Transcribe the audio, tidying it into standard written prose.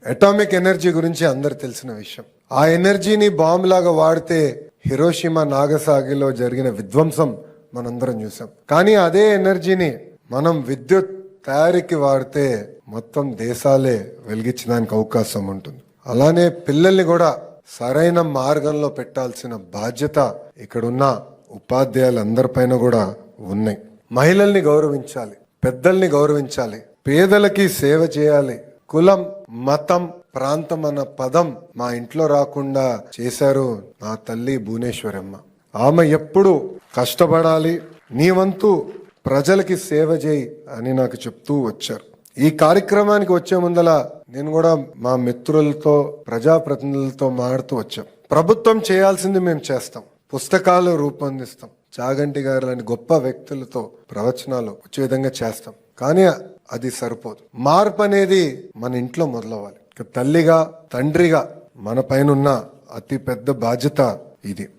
Atomic energy గురించి అందరు తెలిసిన విషయం. ఆ ఎనర్జీని బాంబు లాగా వాడితే హిరోషిమా నాగసాగిలో జరిగిన విధ్వంసం మనందరం చూసాం. కానీ అదే ఎనర్జీని మనం విద్యుత్ తయారీకి వాడితే మొత్తం దేశాలే వెలిగించడానికి అవకాశం ఉంటుంది. అలానే పిల్లల్ని కూడా సరైన మార్గంలో పెట్టాల్సిన బాధ్యత ఇక్కడున్న ఉపాధ్యాయులందరిపైన కూడా ఉన్నాయి. మహిళల్ని గౌరవించాలి, పెద్దల్ని గౌరవించాలి, పేదలకి సేవ చేయాలి. కులం, మతం, ప్రాంతం అన్న పదం మా ఇంట్లో రాకుండా చేశారు నా తల్లి భువనేశ్వరమ్మ. ఆమె ఎప్పుడు కష్టపడాలి, నీ వంతు ప్రజలకి సేవ చేయి అని నాకు చెప్తూ వచ్చారు. ఈ కార్యక్రమానికి వచ్చే ముందల నేను కూడా మా మిత్రులతో, ప్రజాప్రతినిధులతో మాట్లాడుతూ వచ్చాం. ప్రభుత్వం చేయాల్సింది మేము చేస్తాం, పుస్తకాలు రూపొందిస్తాం, చాగంటి గారు లాంటి గొప్ప వ్యక్తులతో ప్రవచనాలు వచ్చే విధంగా చేస్తాం. కానీ అది సరిపోదు. మార్పు అనేది మన ఇంట్లో మొదలవ్వాలి. తల్లిగా, తండ్రిగా మన పైన ఉన్న అతి పెద్ద బాధ్యత ఇది.